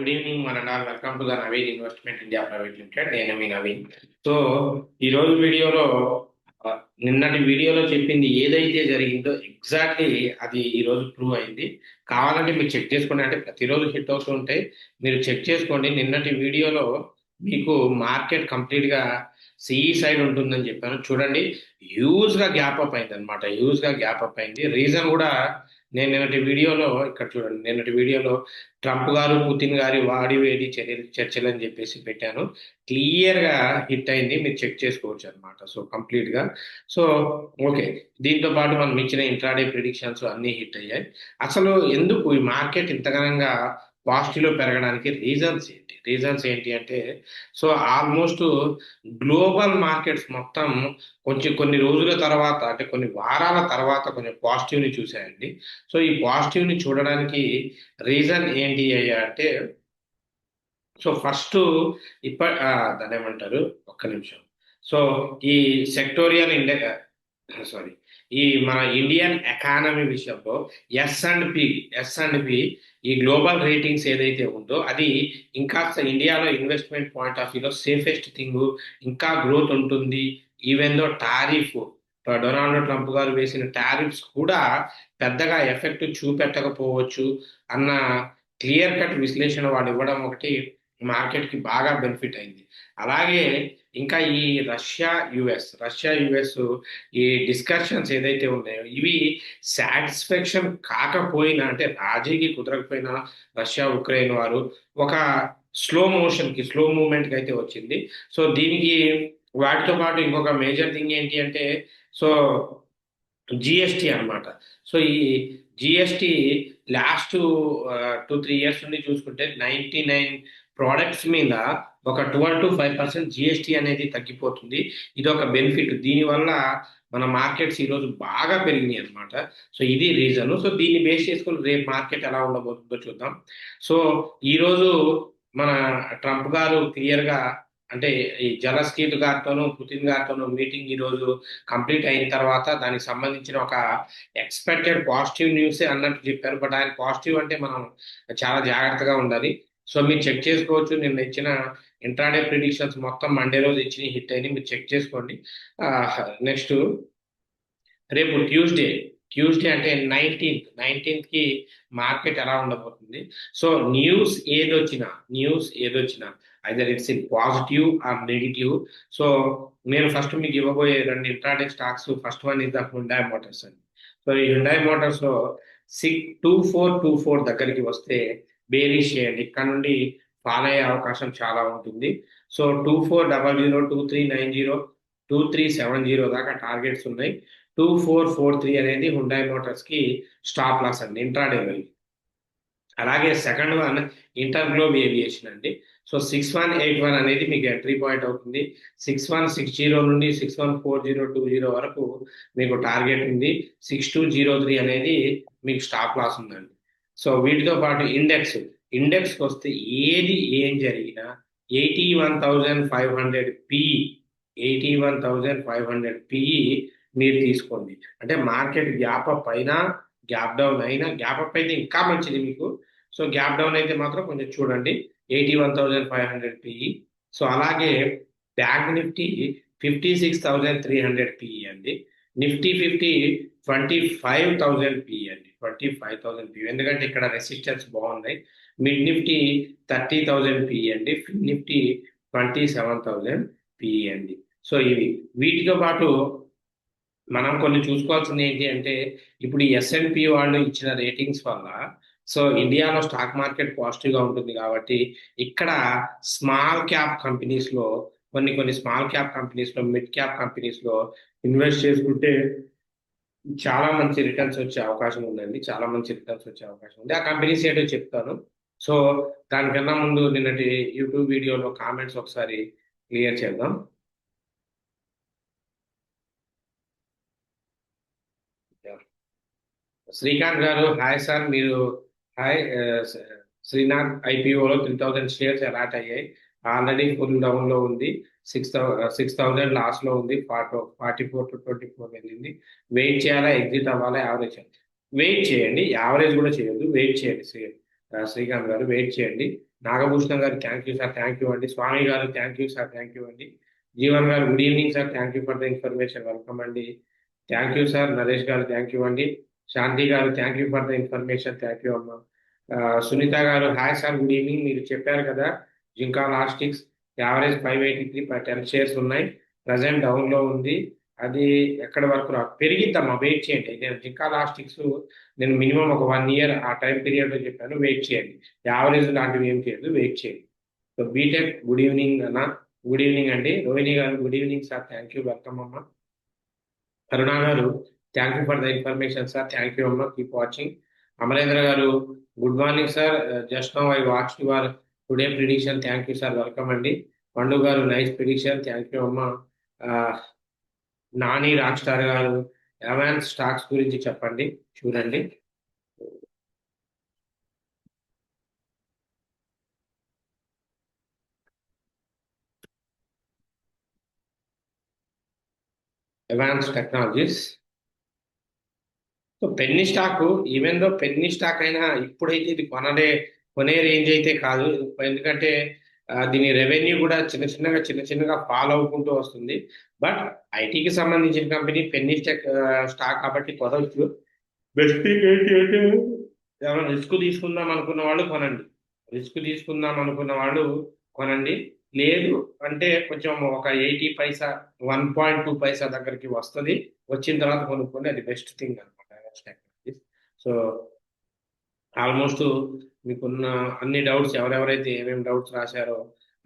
Good evening మన welcome to the Naveen investment India private limited. నేను మీ Naveen. So ఈ రోజు వీడియోలో ఆ, నిన్నటి వీడియోలో చెప్పింది ఏదైతే జరిగిందో ఎగ్జాక్ట్లీ అది ఈ రోజు ప్రూవ్ అయింది. కావాలంటే మీరు చెక్ చేసుకోండి, అంటే ప్రతిరోజు హిట్ అవుతూ ఉంటాయి, మీరు చెక్ చేసుకోండి. నిన్నటి వీడియోలో మీకు మార్కెట్ కంప్లీట్ గా సిఈ సైడ్ ఉంటుందని చెప్పాను. చూడండి, హ్యూజ్ గా గ్యాప్ అప్ అయింది అనమాట. హ్యూజ్ గా గ్యాప్ అప్ అయింది. రీజన్ కూడా నేను నిన్నటి వీడియోలో ఇక్కడ చూడండి, నిన్నటి వీడియోలో ట్రంప్ గారు పుతిన్ గారి వాడి వేడి చర్చలు అని చెప్పేసి పెట్టాను. క్లియర్ గా హిట్ అయింది, మీరు చెక్ చేసుకోవచ్చు అనమాట. సో కంప్లీట్ గా. సో ఓకే, దీంతో పాటు మనం ఇచ్చిన ఇంట్రాడే ప్రిడిక్షన్స్ అన్ని హిట్ అయ్యాయి. అసలు ఎందుకు ఈ మార్కెట్ ఇంతగానంగా పాజిటివ్ లో పెరగడానికి రీజన్స్ ఏంటి అంటే, సో ఆల్మోస్ట్ గ్లోబల్ మార్కెట్స్ మొత్తం కొంచెం కొన్ని రోజుల తర్వాత, అంటే కొన్ని వారాల తర్వాత కొంచెం పాజిటివ్ ని చూసాయండి. సో ఈ పాజిటివ్ ని చూడడానికి రీజన్ ఏంటి అయ్యా అంటే, సో ఫస్ట్ దాన్ని ఏమంటారు, ఒక్క నిమిషం. సో ఈ సెక్టోరియల్ సారీ, ఈ మన ఇండియన్ ఎకానమీ విషయంలో ఎస్ అండ్ పి ఈ గ్లోబల్ రేటింగ్స్ ఏదైతే ఉందో అది ఇంకా ఇండియాలో ఇన్వెస్ట్మెంట్ పాయింట్ ఆఫ్ వ్యూలో సేఫెస్ట్ థింగ్, ఇంకా గ్రోత్ ఉంటుంది. Even though tariff, Donald Trump గారు వేసిన టారిఫ్స్ కూడా పెద్దగా ఎఫెక్ట్ చూపెట్టకపోవచ్చు అన్న క్లియర్ కట్ విశ్లేషణ వాళ్ళు ఇవ్వడం ఒకటి మార్కెట్ కి బాగా బెనిఫిట్ అయింది. అలాగే ఇంకా ఈ రష్యా యుఎస్ ఈ డిస్కషన్స్ ఏదైతే ఉన్నాయో ఇవి సాటిస్ఫాక్షన్ కాకపోయినా, అంటే రాజీకి కుదరకపోయినా రష్యా ఉక్రెయిన్ వారు ఒక స్లో మూమెంట్ కి అయితే వచ్చింది. సో దీనికి వాటితో పాటు ఇంకొక మేజర్ థింగ్ ఏంటి అంటే, సో జిఎస్టి అన్నమాట. సో ఈ జిఎస్టి లాస్ట్ 2-3 ఇయర్స్ నుండి చూసుకుంటే 99 ప్రోడక్ట్స్ మీద ఒక 12-5% జిఎస్టి అనేది తగ్గిపోతుంది. ఇది ఒక బెనిఫిట్. దీనివల్ల మన మార్కెట్స్ ఈరోజు బాగా పెరిగినాయి అనమాట. సో ఇది రీజన్. సో దీన్ని బేస్ చేసుకుని రేపు మార్కెట్ ఎలా ఉండబోతుందో చూద్దాం. సో ఈరోజు మన ట్రంప్ గారు క్లియర్ గా, అంటే ఈ జలస్కీట్ గారితోనూ పుతిన్ గారితోనూ మీటింగ్ ఈ రోజు కంప్లీట్ అయిన తర్వాత దానికి సంబంధించిన ఒక ఎక్స్పెక్టెడ్ పాజిటివ్ న్యూస్ అన్నట్టు చెప్పారు. బట్ ఆయన పాజిటివ్ అంటే మనం చాలా జాగ్రత్తగా ఉండాలి. సో మీరు చెక్ చేసుకోవచ్చు, నిన్న ఇచ్చిన ఇంట్రాడే ప్రిడిక్షన్స్ మొత్తం మండే రోజు ఇచ్చిన హిట్ అయినాయి, మీరు చెక్ చేసుకోండి. నెక్స్ట్ రేపు ట్యూస్డే అంటే 19th కి మార్కెట్ ఎలా ఉండబోతుంది. సో న్యూస్ ఏదొచ్చినా either it's in positive or negative. So నేను ఫస్ట్ మీకు ఇవ్వబోయే 2 intraday stocks. First one is the Hyundai Motors అండి. సో ఈ హుండాయ్ మోటార్స్ లో 2424 దగ్గరికి వస్తే బేరీష్ చేయండి. ఇక్కడ నుండి ఫాల్ అయ్యే అవకాశం చాలా ఉంటుంది. సో 2400, 2390, 2370 దాకా టార్గెట్స్ ఉన్నాయి. 2443 అనేది హుండాయ్ మోటార్స్ కి స్టాప్ లాస్ అండి ఇంట్రాడే లో. అలాగే second one inter globe aviation అండి. సో 6181 అనేది మీకు ఎంట్రీ పాయింట్ అవుతుంది. 6160 నుండి 614020 వరకు మీకు టార్గెట్ ఉంది. 6203 అనేది మీకు స్టాప్ లాస్ ఉందండి. సో వీటితో పాటు ఇండెక్స్కి వస్తే ఏం జరిగినా 81,500 పిఈ 81,500 పిఈ మీరు తీసుకోండి. అంటే మార్కెట్ గ్యాప్ అప్ అయినా గ్యాప్ డౌన్ అయినా, గ్యాప్ అప్ అయితే ఇంకా మంచిది మీకు. సో గ్యాప్ డౌన్ అయితే మాత్రం కొంచెం చూడండి. 81,500 పిఈ. సో అలాగే బ్యాంక్ నిఫ్టీ 56,300 పిఈ అండి. నిఫ్టీ 25,000 పిఈ అండి. 25,000 పిఈ, ఎందుకంటే ఇక్కడ రెసిస్టెన్స్ బాగున్నాయి. మిడ్ నిఫ్టీ 30,000 పిఈ అండి. నిఫ్టీ 27,000 పిఈ అండి. సో ఇవి వీటితో పాటు మనం కొన్ని చూసుకోవాల్సింది ఏంటి అంటే, ఇప్పుడు ఈ ఎస్ఎన్పి వాళ్ళు ఇచ్చిన రేటింగ్స్ వల్ల సో ఇండియాలో స్టాక్ మార్కెట్ పాజిటివ్ గా ఉంటుంది కాబట్టి ఇక్కడ స్మాల్ క్యాప్ కంపెనీస్ లో, కొన్ని స్మాల్ క్యాప్ కంపెనీస్ లో, మిడ్ క్యాప్ కంపెనీస్ లో ఇన్వెస్ట్ చేసుకుంటే చాలా మంచి రిటర్న్స్ వచ్చే అవకాశం ఉందండి. చాలా మంచి రిటర్న్స్ వచ్చే అవకాశం ఉంది. ఆ కంపెనీస్ ఏంటో చెప్తాను. సో దానికన్నా ముందు నిన్నటి యూట్యూబ్ వీడియోలో కామెంట్స్ ఒకసారి క్లియర్ చేద్దాం. శ్రీకాంత్ గారు హాయ్ సార్. మీరు హాయ్. శ్రీనాథ్ ఐపీఓలో 3000 షేర్స్ అలాట్ అయ్యాయి. ఆల్రెడీ ఫుల్ డౌన్ లో ఉంది. 6,000 లాస్ లో ఉంది. 44 to 24 వెళ్ళింది. వెయిట్ చేయాలా, ఎగ్జిట్ అవ్వాలా, యావరేజ్ వెయిట్ చేయండి. యావరేజ్ కూడా చేయొద్దు, వెయిట్ చేయండి. శ్రీకాంత్ గారు వెయిట్ చేయండి. నాగభూషణం గారు thank you sir, thank you అండి. స్వామి గారు thank you sir, thank you అండి. జీవన్ గారు good evening sir, thank you for the information, welcome అండి. Thank you sir. నరేష్ గారు థ్యాంక్ యూ అండి. శాంతి గారు thank you for the information, thank you అమ్మా. సునీత గారు హాయ్ సార్, గుడ్ ఈవినింగ్. మీరు చెప్పారు కదా జింకా లాస్టిక్స్ యావరేజ్ 583 10 షేర్స్ ఉన్నాయి, ప్రజెంట్ డౌన్ లో ఉంది. అది ఎక్కడి వరకు పెరిగిద్దమ్మా, వెయిట్ చేయండి. నేను జింకా లాస్టిక్స్ నేను మినిమం ఒక 1 year ఆ టైం పీరియడ్ లో చెప్పాను, వెయిట్ చేయండి. యావరేజ్ లాంటివి ఏం చేయదు, వెయిట్ చేయండి. సో బీటెక్ గుడ్ ఈవినింగ్ అన్న, గుడ్ ఈవినింగ్ అండి. రోహిణి గారు good evening sir, thank you, welcome అమ్మా. కరుణ గారు thank you for the information sir, thank you అమ్మా, కీప్ వాచింగ్. అమరేంద్ర గారు good morning sir, just now I watch your today prediction, thank you sir, welcome అండి. పండు గారు nice prediction, thank you అమ్మా. Nani rock star గారు అవాన్స్ stocks గురించి చెప్పండి, చూడండి. Avance technologies. So penny stock, even though penny stock అయినా ఇప్పుడైతే ఇది కొనే రేంజ్ అయితే కాదు. ఎందుకంటే దీని రెవెన్యూ కూడా చిన్న చిన్నగా ఫాలో అవుకుంటూ వస్తుంది. బట్ ఐటీకి సంబంధించిన కంపెనీ పెన్నీ స్టాక్ కాబట్టి కొనవచ్చు. బెస్ట్ థింగ్ ఏంటి అంటే ఏమైనా రిస్క్ తీసుకుందాం అనుకున్న వాళ్ళు కొనండి, రిస్క్ తీసుకుందాం అనుకున్న వాళ్ళు కొనండి. లేదు అంటే కొంచెం ఒక 80 పైసా 1.2 పైసా దగ్గరికి వస్తుంది, వచ్చిన తర్వాత కొనుక్కోండి, అది బెస్ట్ థింగ్ అనమాట. సో ఆల్మోస్ట్ మీకున్న అన్ని డౌట్స్, ఎవరెవరైతే ఏమేమి డౌట్స్ రాశారో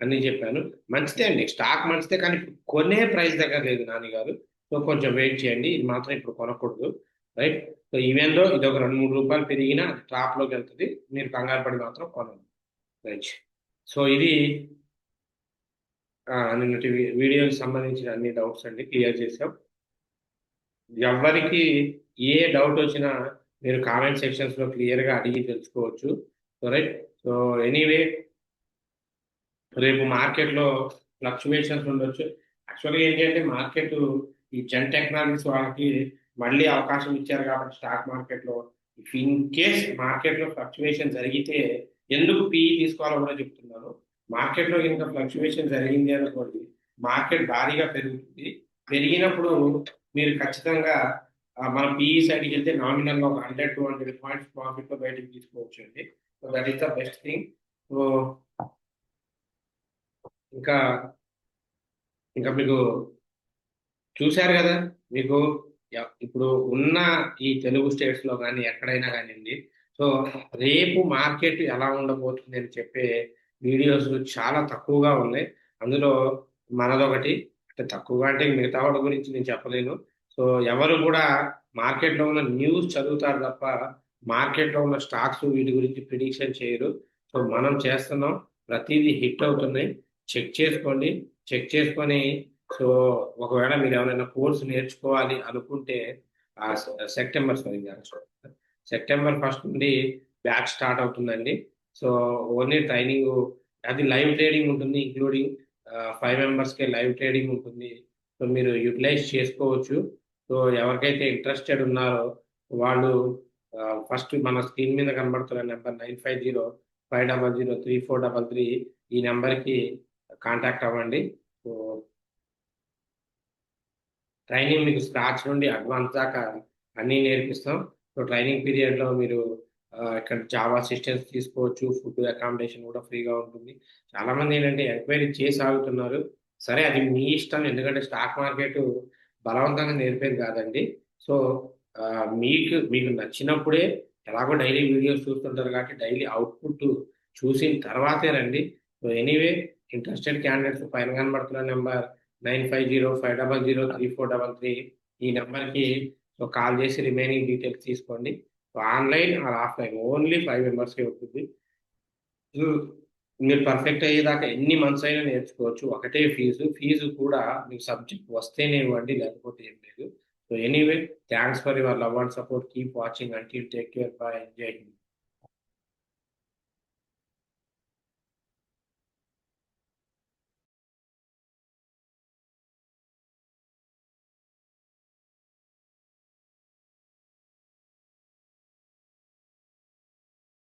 అన్ని చెప్పాను. మంచిదే అండి, స్టాక్ మంచిదే, కానీ కొనే ప్రైస్ దగ్గర లేదు నాని గారు. సో కొంచెం వెయిట్ చేయండి, ఇది మాత్రం ఇప్పుడు కొనకూడదు, రైట్. సో ఈవెన్ దో ఇది ఒక 2-3 రూపాయలు పెరిగినా టాప్ లోకి వెళ్తుంది, మీరు కంగారు పడి మాత్రం కొనండి, రైట్. సో ఇది నిన్నటి వీడియోకి సంబంధించిన అన్ని డౌట్స్ అండి, క్లియర్ చేసాం. ఎవరికి ఏ డౌట్ వచ్చినా మీరు కామెంట్ సెక్షన్స్ లో క్లియర్ గా అడిగి తెలుసుకోవచ్చు, రైట్. సో ఎనీవే రేపు మార్కెట్ లో ఫ్లక్చువేషన్స్ ఉండొచ్చు. యాక్చువల్గా ఏంటంటే మార్కెట్ ఈ జెన్ టెక్నాలజీస్ వాళ్ళకి మళ్ళీ అవకాశం ఇచ్చారు కాబట్టి స్టాక్ మార్కెట్ లో ఇఫ్ ఇన్ కేస్ మార్కెట్ లో ఫ్లక్చువేషన్ జరిగితే ఎందుకు పిఈ తీసుకోవాలో కూడా చెప్తున్నాను. మార్కెట్ లో ఇంకా ఫ్లక్చువేషన్ జరిగింది అనుకోండి, మార్కెట్ భారీగా పెరుగుతుంది. పెరిగినప్పుడు మీరు ఖచ్చితంగా మన పిఈ సైడ్కి వెళ్తే నామినల్ గా ఒక 100-200 పాయింట్స్ ప్రాఫిట్ లో బయటకు తీసుకోవచ్చు అండి. So that is the best thing. So ఇంకా ఇంకా మీకు చూశారు కదా, మీకు ఇప్పుడు ఉన్న ఈ తెలుగు స్టేట్స్ లో కానీ ఎక్కడైనా కానివ్వండి, సో రేపు మార్కెట్ ఎలా ఉండబోతుంది అని చెప్పే వీడియోస్ చాలా తక్కువగా ఉన్నాయి. అందులో మనదొకటి, అంటే తక్కువగా అంటే మిగతా వాటి గురించి నేను చెప్పలేను. సో ఎవరు కూడా మార్కెట్లో ఉన్న న్యూస్ చదువుతారు తప్ప మార్కెట్లో ఉన్న స్టాక్స్ వీటి గురించి ప్రిడిక్షన్ చేయరు. సో మనం చేస్తున్నాం, ప్రతిదీ హిట్ అవుతున్నాయి, చెక్ చేసుకోండి. చెక్ చేసుకొని సో ఒకవేళ మీరు ఎవరైనా కోర్సు నేర్చుకోవాలి అనుకుంటే సెప్టెంబర్ 1 నుండి బ్యాచ్ స్టార్ట్ అవుతుందండి. సో ఓన్లీ ట్రైనింగ్, అది లైవ్ ట్రేడింగ్ ఉంటుంది, ఇంక్లూడింగ్ 5 మెంబర్స్కే లైవ్ ట్రేడింగ్ ఉంటుంది. సో మీరు యూటిలైజ్ చేసుకోవచ్చు. సో ఎవరికైతే ఇంట్రెస్టెడ్ ఉన్నారో వాళ్ళు ఫస్ట్ మన స్క్రీన్ మీద కనబడుతున్న నెంబర్ 9505003433 ఈ నెంబర్కి కాంటాక్ట్ అవ్వండి. సో ట్రైనింగ్ మీకు స్క్రాచ్ నుండి అడ్వాన్స్ దాకా అన్నీ నేర్పిస్తాం. సో ట్రైనింగ్ పీరియడ్లో మీరు ఇక్కడ జావా సిస్టమ్స్ తీసుకోవచ్చు, ఫుడ్ అకామిడేషన్ కూడా ఫ్రీగా ఉంటుంది. చాలామంది ఏంటంటే ఎంక్వైరీ చేసి ఆగుతున్నారు. సరే అది మీ ఇష్టం, ఎందుకంటే స్టాక్ మార్కెట్ బలవంతంగా నేర్పేది కాదండి. సో మీకు నచ్చినప్పుడే, ఎలాగో డైలీ వీడియోస్ చూస్తుంటారు కాబట్టి డైలీ అవుట్పుట్ చూసిన తర్వాతే రండి. సో ఎనీవే ఇంట్రెస్టెడ్ క్యాండిడేట్స్ పైన కనబడుతున్న నెంబర్ 9505003433 ఈ నెంబర్కి సో కాల్ చేసి రిమైనింగ్ డీటెయిల్స్ తీసుకోండి. So online or offline only 5 మెంబర్స్కే ఉంటుంది. మీరు పర్ఫెక్ట్ అయ్యేదాకా ఎన్ని మంత్స్ అయినా నేర్చుకోవచ్చు, ఒకటే ఫీజు కూడా మీకు సబ్జెక్ట్ వస్తేనే ఇవ్వండి, లేకపోతే ఏం లేదు. So anyway thanks for your love and support, keep watching until, take care, by, జై హింద్.